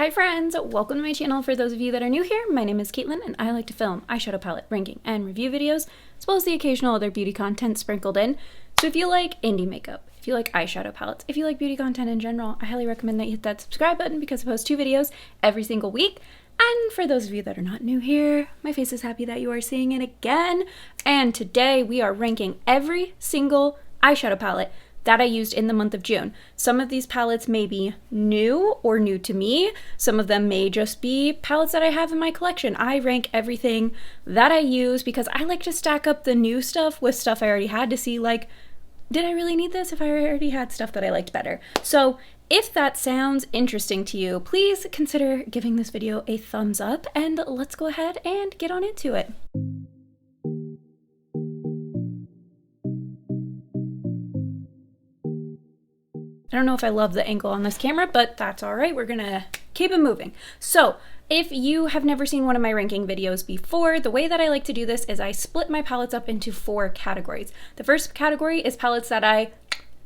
Hi friends, welcome to my channel. For those of you that are new here, my name is Katelyn and I like to film eyeshadow palette ranking and review videos, as well as the occasional other beauty content sprinkled in. So if you like indie makeup, if you like eyeshadow palettes, if you like beauty content in general, I highly recommend that you hit that subscribe button because I post 2 videos every single week. And for those of you that are not new here, my face is happy that you are seeing it again. And today we are ranking every single eyeshadow palette that I used in the month of June. Some of these palettes may be new or new to me. Some of them may just be palettes that I have in my collection. I rank everything that I use because I like to stack up the new stuff with stuff I already had to see, like, did I really need this if I already had stuff that I liked better? So if that sounds interesting to you, please consider giving this video a thumbs up and let's go ahead and get on into it. I don't know if I love the angle on this camera, but that's all right. We're gonna keep it moving. So if you have never seen one of my ranking videos before, the way that I like to do this is I split my palettes up into 4 categories. The first category is palettes that I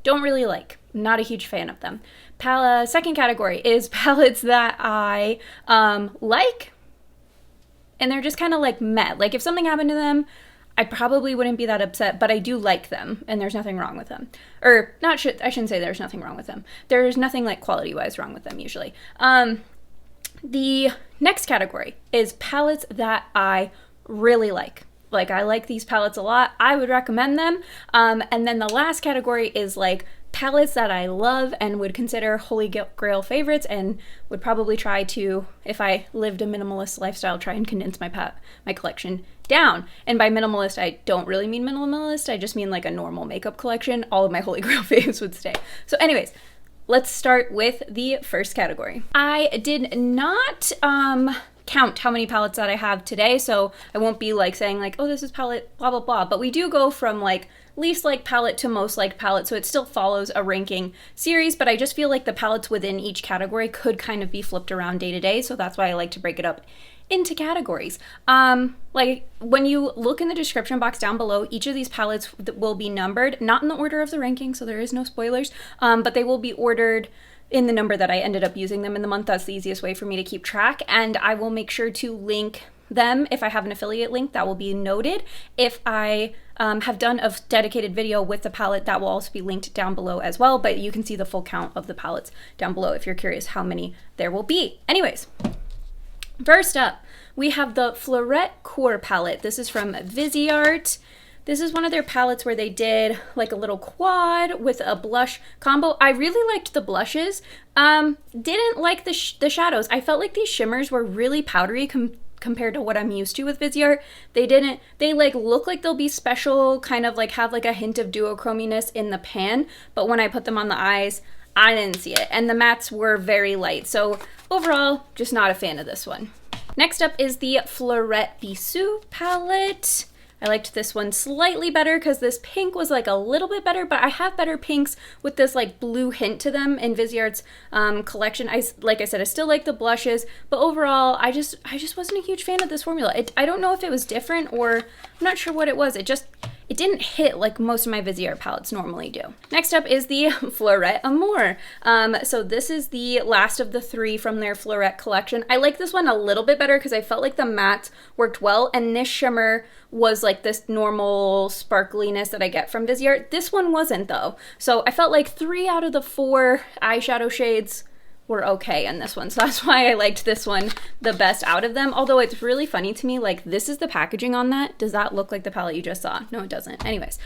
don't really like. Not a huge fan of them. Second category is palettes that I like, and they're just kind of like meh. Like if something happened to them, I probably wouldn't be that upset, but I do like them, and there's nothing wrong with them. Or, I shouldn't say there's nothing wrong with them. There's nothing, like, quality-wise wrong with them, usually. The next category is palettes that I really like. Like, I like these palettes a lot. I would recommend them. And then the last category is, like, palettes that I love and would consider holy grail favorites and would probably try to, if I lived a minimalist lifestyle, try and condense my collection down. And by minimalist, I don't really mean minimalist. I just mean like a normal makeup collection. All of my holy grail faves would stay. So anyways, let's start with the first category. I did not count how many palettes that I have today, so I won't be like saying like, oh, this is palette blah blah blah, but we do go from like least liked palette to most liked palette, so it still follows a ranking series, but I just feel like the palettes within each category could kind of be flipped around day to day, so that's why I like to break it up into categories. Like when you look in the description box down below, each of these palettes will be numbered, not in the order of the ranking, so there is no spoilers, but they will be ordered in the number that I ended up using them in the month. That's the easiest way for me to keep track, and I will make sure to link them. If I have an affiliate link, that will be noted. If I have done a dedicated video with the palette, that will also be linked down below as well, but you can see the full count of the palettes down below if you're curious how many there will be. Anyways, first up, we have the Fleurette Core palette. This is from Viseart. This is one of their palettes where they did like a little quad with a blush combo. I really liked the blushes. Didn't like the shadows. I felt like these shimmers were really powdery compared to what I'm used to with Viseart. They like look like they'll be special, kind of like have like a hint of duochrominess in the pan, but when I put them on the eyes, I didn't see it. And the mattes were very light. So overall, just not a fan of this one. Next up is the Fleurette Bisou palette. I liked this one slightly better because this pink was like a little bit better, but I have better pinks with this like blue hint to them in Viseart's collection. Like I said, I still like the blushes, but overall, I just wasn't a huge fan of this formula. I don't know if it was different or I'm not sure what it was. It didn't hit like most of my Viseart palettes normally do. Next up is the Fleurette Amour. So this is the last of the 3 from their Fleurette collection. I like this one a little bit better because I felt like the mattes worked well, and this shimmer was like this normal sparkliness that I get from Viseart. This one wasn't though. So I felt like 3 out of the 4 eyeshadow shades were okay in this one, so that's why I liked this one the best out of them. Although it's really funny to me, like this is the packaging on that. Does that look like the palette you just saw? No, it doesn't. Anyways,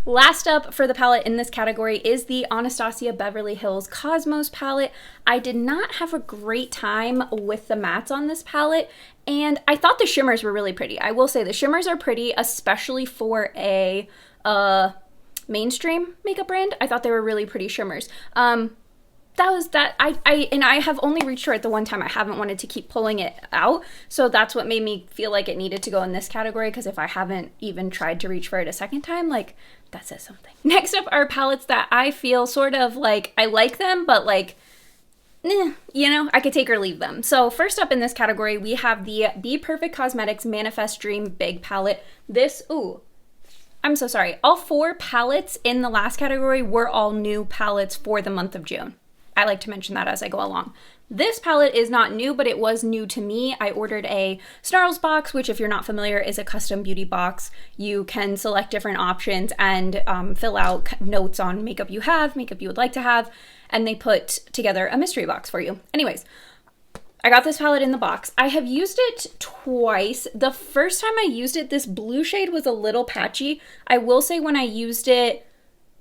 last up for the palette in this category is the Anastasia Beverly Hills Cosmos palette. I did not have a great time with the mattes on this palette, and I thought the shimmers were really pretty. I will say the shimmers are pretty, especially for a mainstream makeup brand. I thought they were really pretty shimmers. That was that. I have only reached for it the one time. I haven't wanted to keep pulling it out, so that's what made me feel like it needed to go in this category, because if I haven't even tried to reach for it a second time, like, that says something. Next up are palettes that I feel sort of like I like them, but like, you know, I could take or leave them. So first up in this category, we have the BPerfect Cosmetics Manifest Dream Big palette. I'm so sorry. All 4 palettes in the last category were all new palettes for the month of June. I like to mention that as I go along. This palette is not new, but it was new to me. I ordered a Snarls box, which if you're not familiar is a custom beauty box. You can select different options and fill out notes on makeup you have, makeup you would like to have, and they put together a mystery box for you. Anyways, I got this palette in the box. I have used it twice. The first time I used it, this blue shade was a little patchy. I will say when I used it,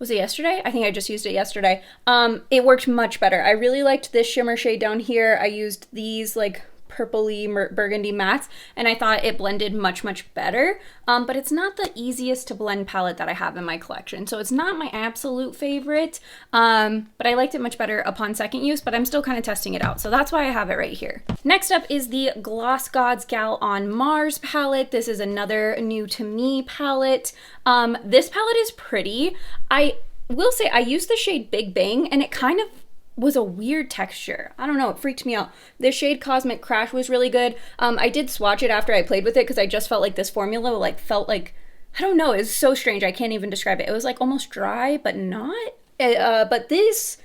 was it yesterday? I think I just used it yesterday. It worked much better. I really liked this shimmer shade down here. I used these like purpley burgundy mattes, and I thought it blended much, much better. But it's not the easiest to blend palette that I have in my collection. So it's not my absolute favorite, but I liked it much better upon second use, but I'm still kind of testing it out. So that's why I have it right here. Next up is the Gloss Gods Gal on Mars palette. This is another new to me palette. This palette is pretty. I will say I used the shade Big Bang, and it kind of was a weird texture. I don't know, it freaked me out. The shade Cosmic Crash was really good. I did swatch it after I played with it because I just felt like this formula like felt like, I don't know, it's so strange. I can't even describe it. It was like almost dry, but not. But this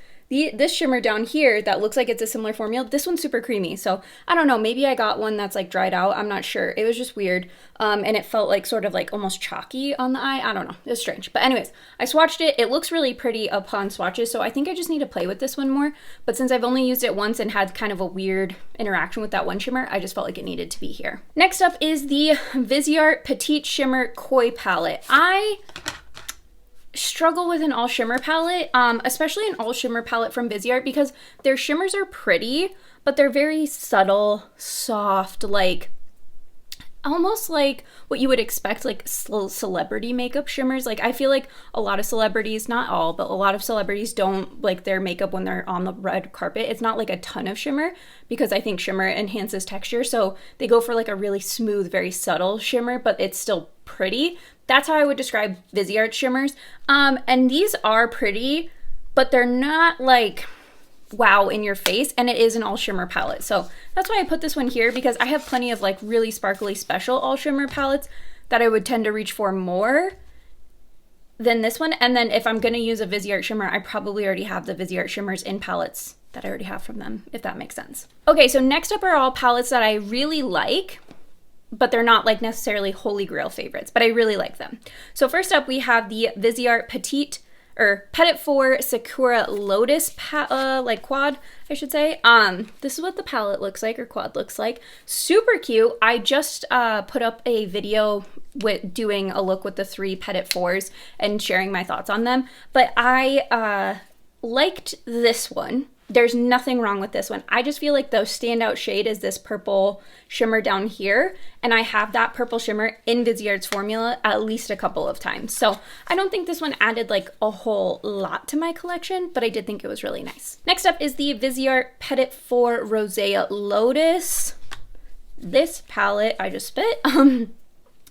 shimmer down here that looks like it's a similar formula, this one's super creamy. So I don't know, maybe I got one that's like dried out. I'm not sure. It was just weird. And it felt like sort of like almost chalky on the eye. I don't know. It's strange. But anyways, I swatched it. It looks really pretty upon swatches. So I think I just need to play with this one more. But since I've only used it once and had kind of a weird interaction with that one shimmer, I just felt like it needed to be here. Next up is the Viseart Petite Shimmer Koi palette. I struggle with an all shimmer palette, especially an all shimmer palette from Viseart, because their shimmers are pretty, but they're very subtle, soft, like almost like what you would expect, like celebrity makeup shimmers. Like I feel like a lot of celebrities, not all, but a lot of celebrities don't like their makeup when they're on the red carpet. It's not like a ton of shimmer because I think shimmer enhances texture. So they go for like a really smooth, very subtle shimmer, but it's still pretty. That's how I would describe Viseart shimmers. And these are pretty, but they're not like wow in your face, and it is an all shimmer palette. So that's why I put this one here, because I have plenty of like really sparkly special all shimmer palettes that I would tend to reach for more than this one. And then if I'm gonna use a Viseart shimmer, I probably already have the Viseart shimmers in palettes that I already have from them, if that makes sense. Okay, so next up are all palettes that I really like, but they're not like necessarily holy grail favorites, but I really like them. So first up we have the Viseart Petit Four Sakura Lotus like quad, I should say. This is what the palette looks like, or quad looks like. Super cute. I just put up a video with doing a look with the 3 Petit Fours and sharing my thoughts on them, but I liked this one. There's nothing wrong with this one. I just feel like the standout shade is this purple shimmer down here, and I have that purple shimmer in Viseart's formula at least a couple of times. So I don't think this one added like a whole lot to my collection, but I did think it was really nice. Next up is the Viseart Petit Four Rosea Lotus. This palette, I just spit.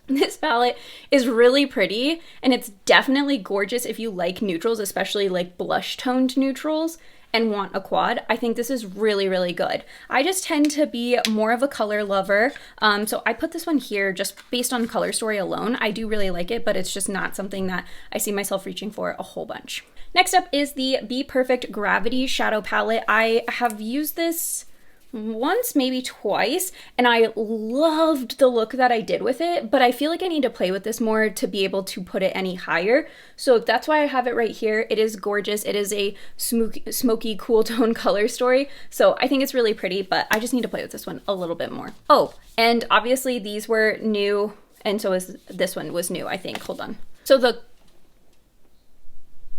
This palette is really pretty, and it's definitely gorgeous if you like neutrals, especially like blush toned neutrals, and want a quad. I think this is really, really good. I just tend to be more of a color lover, so I put this one here just based on color story alone. I do really like it, but it's just not something that I see myself reaching for a whole bunch. Next up is the BPerfect Gravity Shadow Palette. I have used this once, maybe twice, and I loved the look that I did with it, but I feel like I need to play with this more to be able to put it any higher. So that's why I have it right here. It is gorgeous. It is a smoky, cool tone color story. So I think it's really pretty, but I just need to play with this one a little bit more. Oh, and obviously these were new, and so is this one was new, I think. Hold on. So the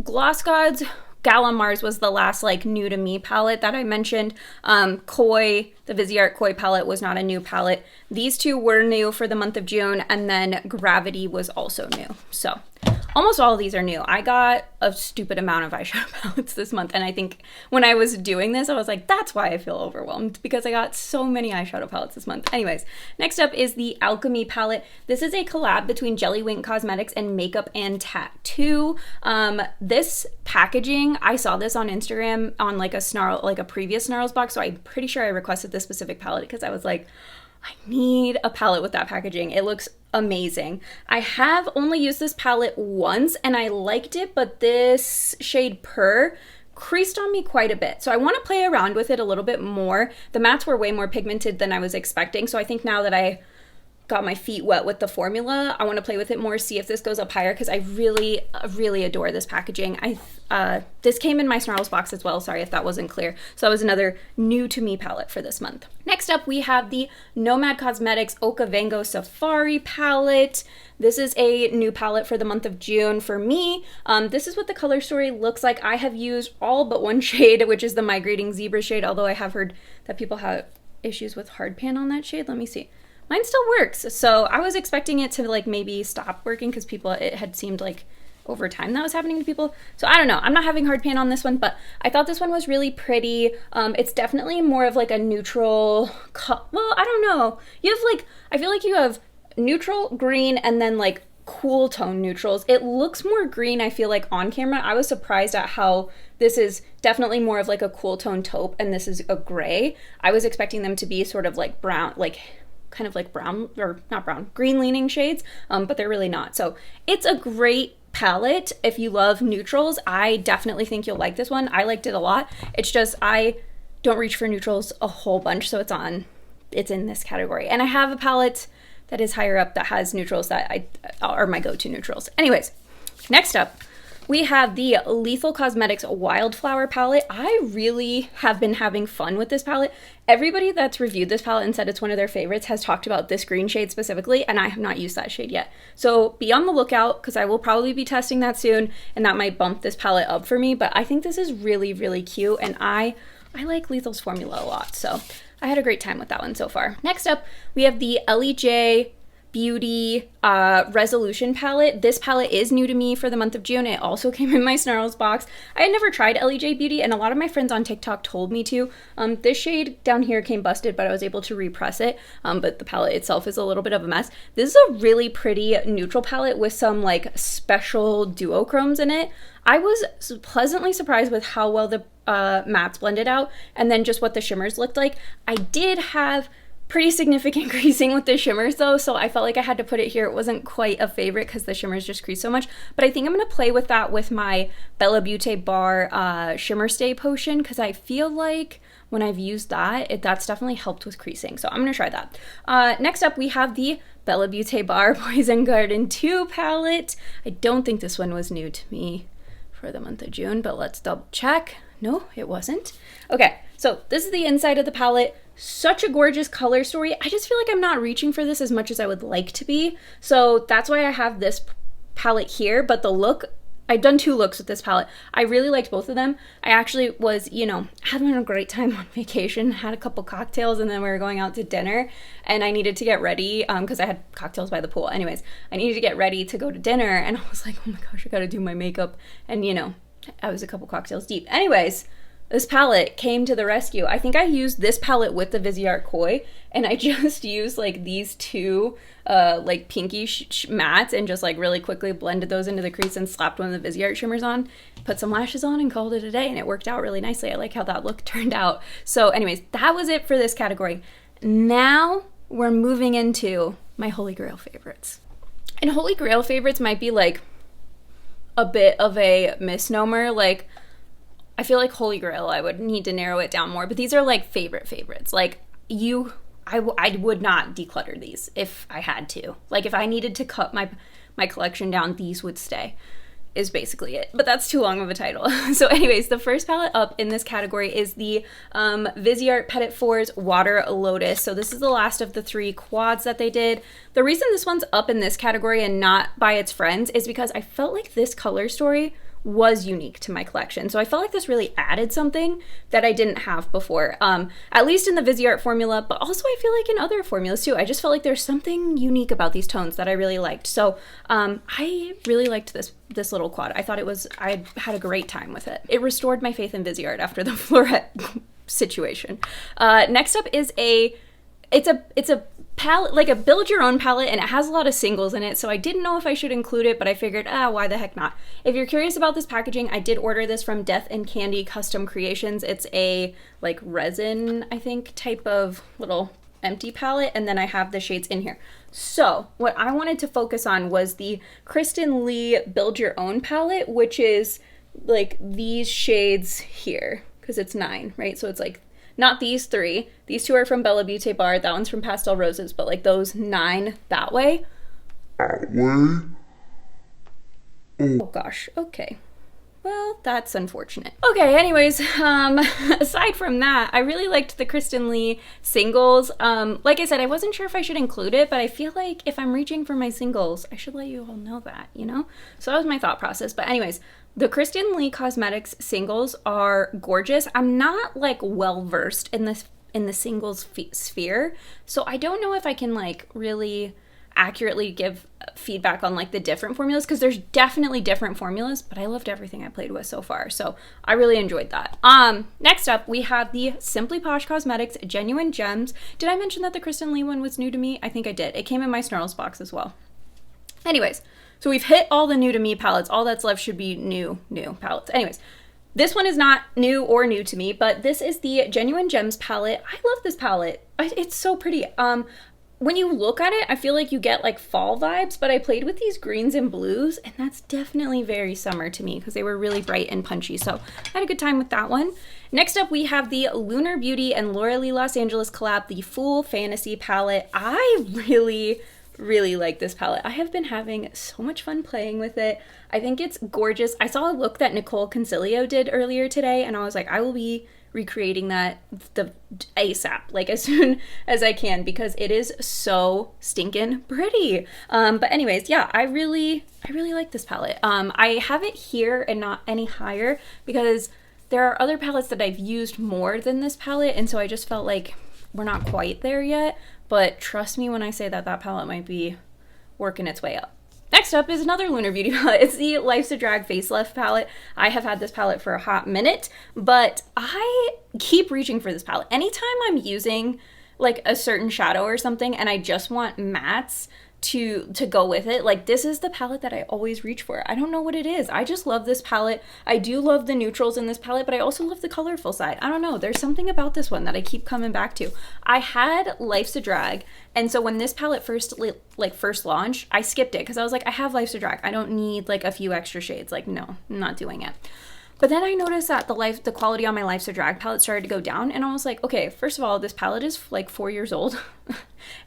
Gloss Gods Gal on Mars was the last like new to me palette that I mentioned. Koi, the Viseart Koi palette was not a new palette. These two were new for the month of June, and then Gravity was also new. So almost all of these are new. I got a stupid amount of eyeshadow palettes this month, and I think when I was doing this, I was like, that's why I feel overwhelmed, because I got so many eyeshadow palettes this month. Anyways, next up is the Alchemy palette. This is a collab between Jelly Wing Cosmetics and Makeup and Tattoo. This packaging, I saw this on Instagram on like a previous Snarls box, so I'm pretty sure I requested this specific palette because I was like, I need a palette with that packaging. It looks amazing. I have only used this palette once and I liked it, but this shade Purr creased on me quite a bit. So I want to play around with it a little bit more. The mattes were way more pigmented than I was expecting. So I think now that I got my feet wet with the formula, I want to play with it more, see if this goes up higher, because I really, really adore this packaging. This came in my Snarls box as well, sorry if that wasn't clear. So that was another new to me palette for this month. Next up, we have the Nomad Cosmetics Okavango Safari palette. This is a new palette for the month of June for me. This is what the color story looks like. I have used all but one shade, which is the Migrating Zebra shade, although I have heard that people have issues with hard pan on that shade. Let me see. Mine still works, so I was expecting it to like maybe stop working because it had seemed like over time that was happening to people. So I don't know, I'm not having hard pan on this one, but I thought this one was really pretty. It's definitely more of like a neutral, well, I don't know. You have like, I feel like you have neutral, green, and then like cool tone neutrals. It looks more green, I feel like, on camera. I was surprised at how this is definitely more of like a cool tone taupe, and this is a gray. I was expecting them to be sort of like brown, like kind of like brown, or not brown, green leaning shades, but they're really not. So it's a great palette if you love neutrals. I definitely think you'll like this one. I liked it a lot. It's just I don't reach for neutrals a whole bunch, so it's in this category. And I have a palette that is higher up that has neutrals that are my go-to neutrals. Anyways, next up, we have the Lethal Cosmetics Wildflower palette. I really have been having fun with this palette. Everybody that's reviewed this palette and said it's one of their favorites has talked about this green shade specifically, and I have not used that shade yet. So be on the lookout, because I will probably be testing that soon, and that might bump this palette up for me, but I think this is really, really cute, and I like Lethal's formula a lot, so I had a great time with that one so far. Next up, we have the LEJ Beauty Resolution palette. This palette is new to me for the month of June. It also came in my Snarls box. I had never tried LEJ Beauty, and a lot of my friends on TikTok told me to. This shade down here came busted, but I was able to repress it, but the palette itself is a little bit of a mess. This is a really pretty neutral palette with some like special duochromes in it. I was pleasantly surprised with how well the mattes blended out, and then just what the shimmers looked like. I did have pretty significant creasing with the shimmers though, so I felt like I had to put it here. It wasn't quite a favorite because the shimmers just crease so much, but I think I'm going to play with that with my BellaBeauteBar Shimmer Stay Potion, because I feel like when I've used that, that's definitely helped with creasing, so I'm going to try that. Next up, we have the BellaBeauteBar Poison Garden 2 palette. I don't think this one was new to me for the month of June, but let's double check. No, it wasn't. Okay, so this is the inside of the palette. Such a gorgeous color story. I just feel like I'm not reaching for this as much as I would like to be. So that's why I have this palette here, but the look, I've done 2 looks with this palette. I really liked both of them. I actually was, having a great time on vacation, had a couple cocktails, and then we were going out to dinner, and I needed to get ready because I had cocktails by the pool. Anyways, I needed to get ready to go to dinner, and I was like, oh my gosh, I gotta do my makeup. And I was a couple cocktails deep. Anyways, this palette came to the rescue. I think I used this palette with the Viseart Koi, and I just used like these 2 like pinky mattes and just like really quickly blended those into the crease and slapped one of the Viseart shimmers on, put some lashes on, and called it a day, and it worked out really nicely. I like how that look turned out. So anyways, that was it for this category. Now we're moving into my Holy Grail favorites. And Holy Grail favorites might be like a bit of a misnomer. Like, I feel like Holy Grail, I would need to narrow it down more, but these are like favorites. Like I would not declutter these if I had to. Like if I needed to cut my collection down, these would stay, is basically it. But that's too long of a title. So anyways, the first palette up in this category is the Viseart Petit Fours Water Lotus. So this is the last of the 3 quads that they did. The reason this one's up in this category and not by its friends is because I felt like this color story was unique to my collection. So I felt like this really added something that I didn't have before, at least in the Viseart formula, but also I feel like in other formulas too. I just felt like there's something unique about these tones that I really liked. So I really liked this little quad. I thought I had a great time with it. It restored my faith in Viseart after the Florette situation. Next up is it's a palette, like a build your own palette, and it has a lot of singles in it, so I didn't know if I should include it, but I figured, why the heck not? If you're curious about this packaging, I did order this from Death and Candy Custom Creations. It's a like resin, I think, type of little empty palette, and then I have the shades in here. So what I wanted to focus on was the Kristen Lee Build Your Own palette, which is like these shades here, because it's 9, right? So it's like not these 3. These 2 are from BellaBeauteBar. That one's from Pastel Roses, but like those 9 that way. Oh gosh, okay. Well, that's unfortunate. Okay, anyways, aside from that, I really liked the Kristen Lee singles. Like I said, I wasn't sure if I should include it, but I feel like if I'm reaching for my singles, I should let you all know that, you know? So that was my thought process. But anyways, the Kristen Lee Cosmetics singles are gorgeous. I'm not like well-versed in the singles sphere, so I don't know if I can like really accurately give feedback on like the different formulas, because there's definitely different formulas, but I loved everything I played with so far, so I really enjoyed that. Next up we have the Simply Posh Cosmetics Genuine Gems. Did I mention that the Kristen Lee one was new to me? I think I did. It came in my Snarls box as well. Anyways, so we've hit all the new to me palettes. All that's left should be new palettes. Anyways, this one is not new to me, but this is the Genuine Gems palette. I love this palette. It's so pretty. When you look at it, I feel like you get like fall vibes, but I played with these greens and blues, and that's definitely very summer to me because they were really bright and punchy. So I had a good time with that one. Next up, we have the Lunar Beauty and Laura Lee Los Angeles collab, the Full Fantasy palette. I really like this palette. I have been having so much fun playing with it. I think it's gorgeous. I saw a look that Nicole Concilio did earlier today, and I was like, I will be recreating that the ASAP, like as soon as I can, because it is so stinking pretty. But anyways, yeah, I really like this palette. I have it here and not any higher because there are other palettes that I've used more than this palette, and so I just felt like we're not quite there yet. But trust me when I say that that palette might be working its way up. Next up is another Lunar Beauty palette. It's the Life's a Drag Facelift palette. I have had this palette for a hot minute, but I keep reaching for this palette. Anytime I'm using like a certain shadow or something and I just want mattes to go with it, like this is the palette that I always reach for. I don't know what it is. I just love this palette. I do love the neutrals in this palette, but I also love the colorful side. I don't know. There's something about this one that I keep coming back to. I had Life's a Drag, and so when this palette first launched, I skipped it because I was like, I have Life's a Drag. I don't need like a few extra shades. Like, no, I'm not doing it. But then I noticed that the quality on my Life's a Drag palette started to go down, and I was like, okay, first of all, this palette is like 4 years old.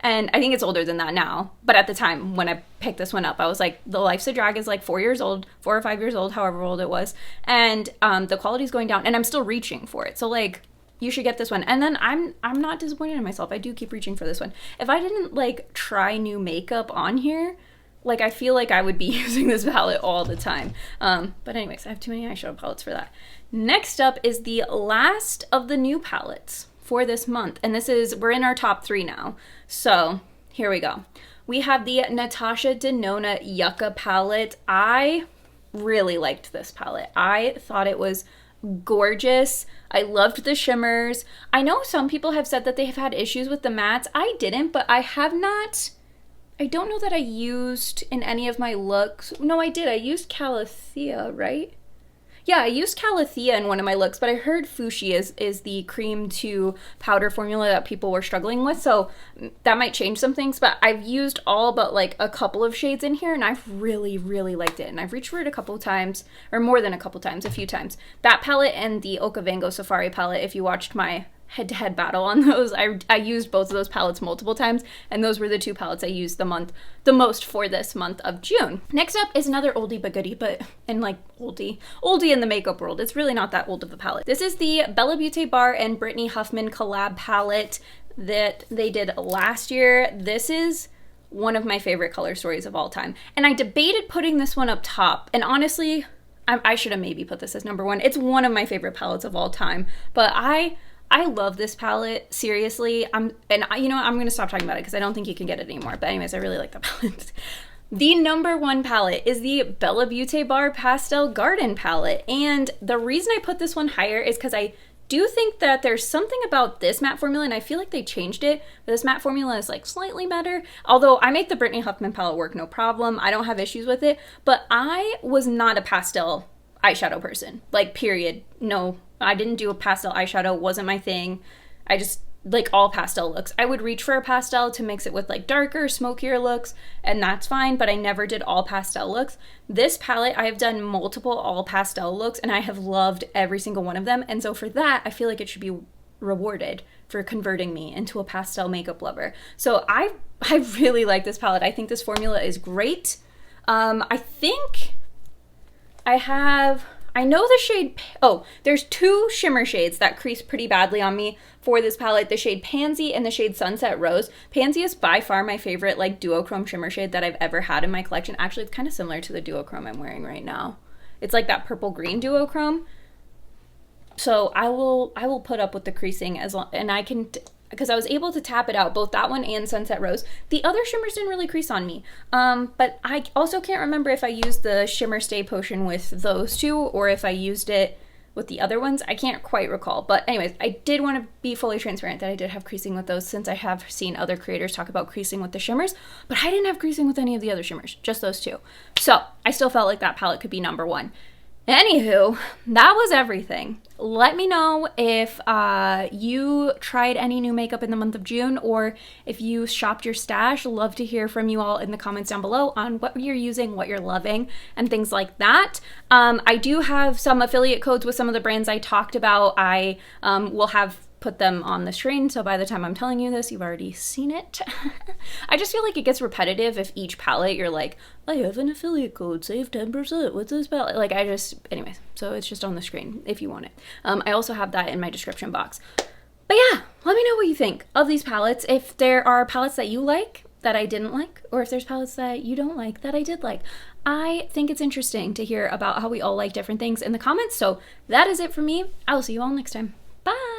And I think it's older than that now. But at the time when I picked this one up, I was like, the Life's a Drag is like 4 years old, 4 or 5 years old, however old it was. And the quality's going down, and I'm still reaching for it. So like, you should get this one. And then I'm not disappointed in myself. I do keep reaching for this one. If I didn't like try new makeup on here, like I feel like I would be using this palette all the time. But anyways, I have too many eyeshadow palettes for that. Next up is the last of the new palettes for this month. And we're in our top 3 now. So here we go. We have the Natasha Denona Yucca palette. I really liked this palette. I thought it was gorgeous. I loved the shimmers. I know some people have said that they have had issues with the mattes. I didn't, but I have not. I don't know that I used in any of my looks. No, I did. I used Calathea, right? Yeah, I used Calathea in one of my looks, but I heard Fushi is the cream to powder formula that people were struggling with, so that might change some things, but I've used all but like a couple of shades in here, and I've really liked it, and I've reached for it a couple of times, or more than a couple times, a few times. That palette and the Okavango Safari palette, if you watched my head-to-head battle on those, I used both of those palettes multiple times, and those were the 2 palettes I used the most for this month of June. Next up is another oldie but goodie, but in like oldie in the makeup world. It's really not that old of a palette. This is the BellaBeauteBar and Brittany Huffman collab palette that they did last year. This is one of my favorite color stories of all time, and I debated putting this one up top, and honestly, I should have maybe put this as number 1. It's one of my favorite palettes of all time, but I love this palette, seriously. You know what, I'm gonna stop talking about it because I don't think you can get it anymore. But anyways, I really like that palette. The number 1 palette is the BellaBeauteBar Pastel Garden palette. And the reason I put this one higher is because I do think that there's something about this matte formula, and I feel like they changed it, but this matte formula is like slightly better. Although I make the Brittany Huffman palette work no problem. I don't have issues with it, but I was not a pastel eyeshadow person, like period. No, I didn't do a pastel eyeshadow, wasn't my thing. I just like all pastel looks. I would reach for a pastel to mix it with like darker, smokier looks, and that's fine, but I never did all pastel looks. This palette, I have done multiple all pastel looks, and I have loved every single one of them, and so for that, I feel like it should be rewarded for converting me into a pastel makeup lover. So I really like this palette. I think this formula is great. I think I know the shade, oh, there's two shimmer shades that crease pretty badly on me for this palette, the shade Pansy and the shade Sunset Rose. Pansy is by far my favorite like duochrome shimmer shade that I've ever had in my collection. Actually, it's kind of similar to the duochrome I'm wearing right now. It's like that purple green duochrome. So I will put up with the creasing as long, and I can, because I was able to tap it out, both that one and Sunset Rose. The other shimmers didn't really crease on me. But I also can't remember if I used the Shimmer Stay Potion with those two or if I used it with the other ones. I can't quite recall. But anyways, I did want to be fully transparent that I did have creasing with those, since I have seen other creators talk about creasing with the shimmers, but I didn't have creasing with any of the other shimmers, just those two. So I still felt like that palette could be number one. Anywho, that was everything. Let me know if you tried any new makeup in the month of June, or if you shopped your stash. Love to hear from you all in the comments down below on what you're using, what you're loving, and things like that. I do have some affiliate codes with some of the brands I talked about. I will have put them on the screen, so by the time I'm telling you this, you've already seen it. I just feel like it gets repetitive if each palette you're like, I have an affiliate code, save 10% with this palette. Like anyways, so it's just on the screen if you want it. I also have that in my description box. But yeah, let me know what you think of these palettes. If there are palettes that you like that I didn't like, or if there's palettes that you don't like that I did like. I think it's interesting to hear about how we all like different things in the comments. So that is it for me. I will see you all next time. Bye!